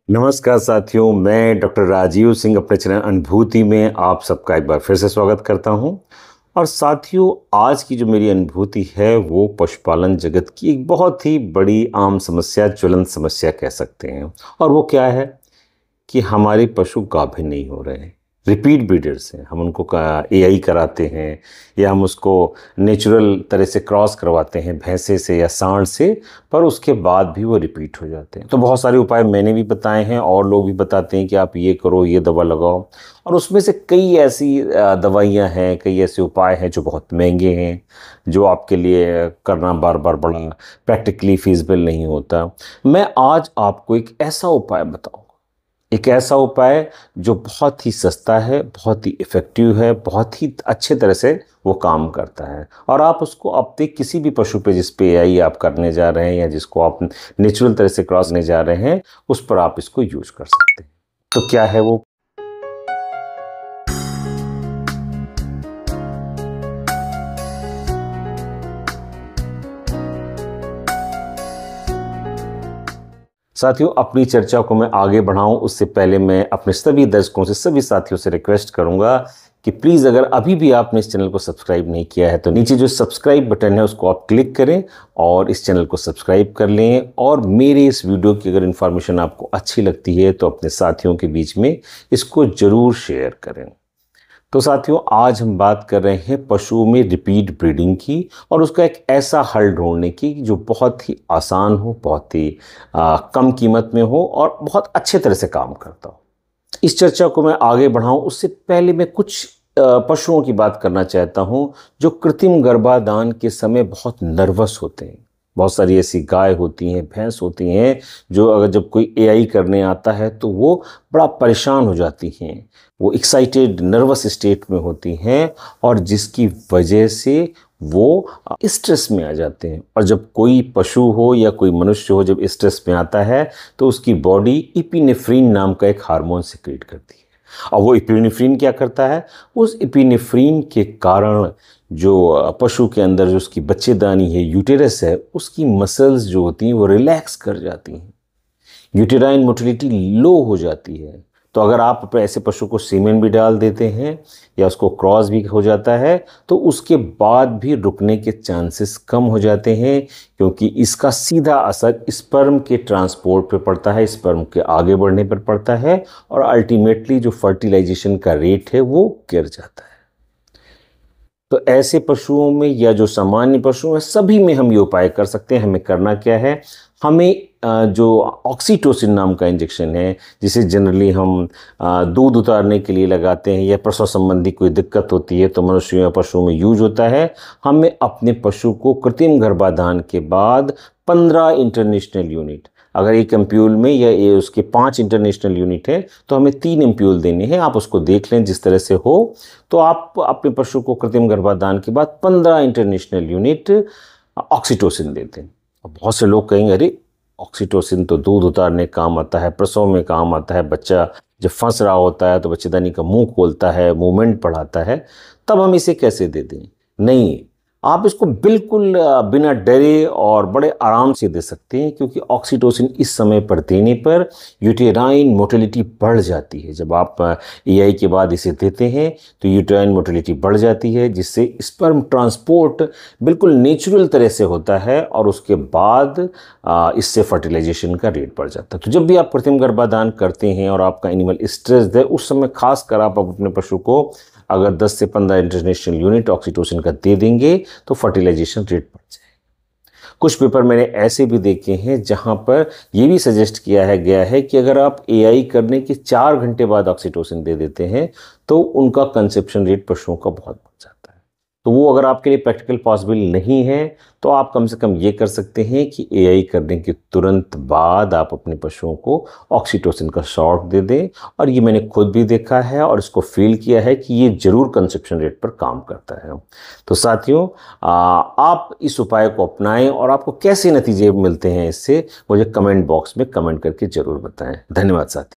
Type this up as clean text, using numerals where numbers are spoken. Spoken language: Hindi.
नमस्कार साथियों, मैं डॉक्टर राजीव सिंह अपने चैनल अनुभूति में आप सबका एक बार फिर से स्वागत करता हूं। और साथियों, आज की जो मेरी अनुभूति है वो पशुपालन जगत की एक बहुत ही बड़ी आम समस्या, ज्वलंत समस्या कह सकते हैं। और वो क्या है कि हमारे पशु गाभिन नहीं हो रहे हैं, रिपीट ब्रीडर्स हैं। हम उनको एआई कराते हैं या हम उसको नेचुरल तरह से क्रॉस करवाते हैं भैंसे से या सांड से, पर उसके बाद भी वो रिपीट हो जाते हैं। तो बहुत सारे उपाय मैंने भी बताए हैं और लोग भी बताते हैं कि आप ये करो, ये दवा लगाओ। और उसमें से कई ऐसी दवाइयाँ हैं, कई ऐसे उपाय हैं जो बहुत महंगे हैं, जो आपके लिए करना बार बार बड़ा प्रैक्टिकली फिजिबल नहीं होता। मैं आज आपको एक ऐसा उपाय बताऊँ, एक ऐसा उपाय जो बहुत ही सस्ता है, बहुत ही इफ़ेक्टिव है, बहुत ही अच्छे तरह से वो काम करता है। और आप उसको अपने किसी भी पशु पे, जिस पे एआई आप करने जा रहे हैं या जिसको आप नेचुरल तरह से क्रॉस करने जा रहे हैं, उस पर आप इसको यूज कर सकते हैं। तो क्या है वो? साथियों, अपनी चर्चा को मैं आगे बढ़ाऊं उससे पहले मैं अपने सभी दर्शकों से, सभी साथियों से रिक्वेस्ट करूंगा कि प्लीज़ अगर अभी भी आपने इस चैनल को सब्सक्राइब नहीं किया है तो नीचे जो सब्सक्राइब बटन है उसको आप क्लिक करें और इस चैनल को सब्सक्राइब कर लें। और मेरे इस वीडियो की अगर इन्फॉर्मेशन आपको अच्छी लगती है तो अपने साथियों के बीच में इसको ज़रूर शेयर करें। तो साथियों, आज हम बात कर रहे हैं पशुओं में रिपीट ब्रीडिंग की और उसका एक ऐसा हल ढूंढने की जो बहुत ही आसान हो, बहुत ही कम कीमत में हो और बहुत अच्छे तरह से काम करता हो। इस चर्चा को मैं आगे बढ़ाऊं उससे पहले मैं कुछ पशुओं की बात करना चाहता हूं जो कृत्रिम गर्भाधान के समय बहुत नर्वस होते हैं। बहुत सारी ऐसी गाय होती हैं, भैंस होती हैं जो अगर जब कोई एआई करने आता है तो वो बड़ा परेशान हो जाती हैं, वो एक्साइटेड नर्वस स्टेट में होती हैं और जिसकी वजह से वो स्ट्रेस में आ जाते हैं। और जब कोई पशु हो या कोई मनुष्य हो जब स्ट्रेस में आता है तो उसकी बॉडी इपिनेफ्रिन नाम का एक हार्मोन सिक्रीट करती है। और वो इपिनेफ्रिन क्या करता है, उस इपिनेफ्रिन के कारण जो पशु के अंदर जो उसकी बच्चेदानी है, यूटेरस है, उसकी मसल्स जो होती हैं वो रिलैक्स कर जाती हैं, यूटेराइन मोटिलिटी लो हो जाती है। तो अगर आप ऐसे पशु को सीमेन भी डाल देते हैं या उसको क्रॉस भी हो जाता है तो उसके बाद भी रुकने के चांसेस कम हो जाते हैं, क्योंकि इसका सीधा असर स्पर्म के ट्रांसपोर्ट पे पड़ता है, स्पर्म के आगे बढ़ने पर पड़ता है और अल्टीमेटली जो फर्टिलाइजेशन का रेट है वो गिर जाता है। तो ऐसे पशुओं में या जो सामान्य पशु हैं सभी में हम ये उपाय कर सकते हैं। हमें करना क्या है, हमें जो ऑक्सीटोसिन नाम का इंजेक्शन है, जिसे जनरली हम दूध उतारने के लिए लगाते हैं या प्रसव संबंधी कोई दिक्कत होती है तो मनुष्यों या पशुओं में यूज होता है। हमें अपने पशु को कृत्रिम गर्भाधान के बाद 15 इंटरनेशनल यूनिट, अगर एक एम्प्यूल में या ये उसके 5 इंटरनेशनल यूनिट है तो हमें 3 एम्प्यूल देने हैं। आप उसको देख लें जिस तरह से हो, तो आप अपने पशु को कृत्रिम गर्भाधान के बाद 15 इंटरनेशनल यूनिट ऑक्सीटोसिन देते हैं। अब बहुत से लोग कहेंगे अरे ऑक्सीटोसिन तो दूध उतारने काम आता है, प्रसव में काम आता है, बच्चा जब फंस रहा होता है तो बच्चेदानी का मुंह खोलता है, मूवमेंट बढ़ाता है, तब हम इसे कैसे दे दें? नहीं, आप इसको बिल्कुल बिना डरे और बड़े आराम से दे सकते हैं, क्योंकि ऑक्सीटोसिन इस समय पर देने पर यूटेराइन मोटिलिटी बढ़ जाती है। जब आप एआई के बाद इसे देते हैं तो यूटेराइन मोटिलिटी बढ़ जाती है, जिससे स्पर्म ट्रांसपोर्ट बिल्कुल नेचुरल तरह से होता है और उसके बाद इससे फर्टिलाइजेशन का रेट बढ़ जाता है। तो जब भी आप कृत्रिम गर्भाधान करते हैं और आपका एनिमल स्ट्रेस्ड है, उस समय खासकर आप अपने पशु को अगर 10 से 15 इंटरनेशनल यूनिट ऑक्सीटोसिन का दे देंगे तो फर्टिलाइजेशन रेट बढ़ जाएगा। कुछ पेपर मैंने ऐसे भी देखे हैं जहां पर यह भी सजेस्ट किया गया है कि अगर आप एआई करने के 4 घंटे बाद ऑक्सीटोसिन दे देते हैं तो उनका कंसेप्शन रेट पशुओं का बहुत बढ़ जाता है। तो वो अगर आपके लिए प्रैक्टिकल पॉसिबल नहीं है तो आप कम से कम ये कर सकते हैं कि एआई करने के तुरंत बाद आप अपने पशुओं को ऑक्सीटोसिन का शॉट दे दें। और ये मैंने खुद भी देखा है और इसको फील किया है कि ये ज़रूर कंसेप्शन रेट पर काम करता है। तो साथियों, आप इस उपाय को अपनाएं और आपको कैसे नतीजे मिलते हैं इससे मुझे कमेंट बॉक्स में कमेंट करके ज़रूर बताएं। धन्यवाद साथियों।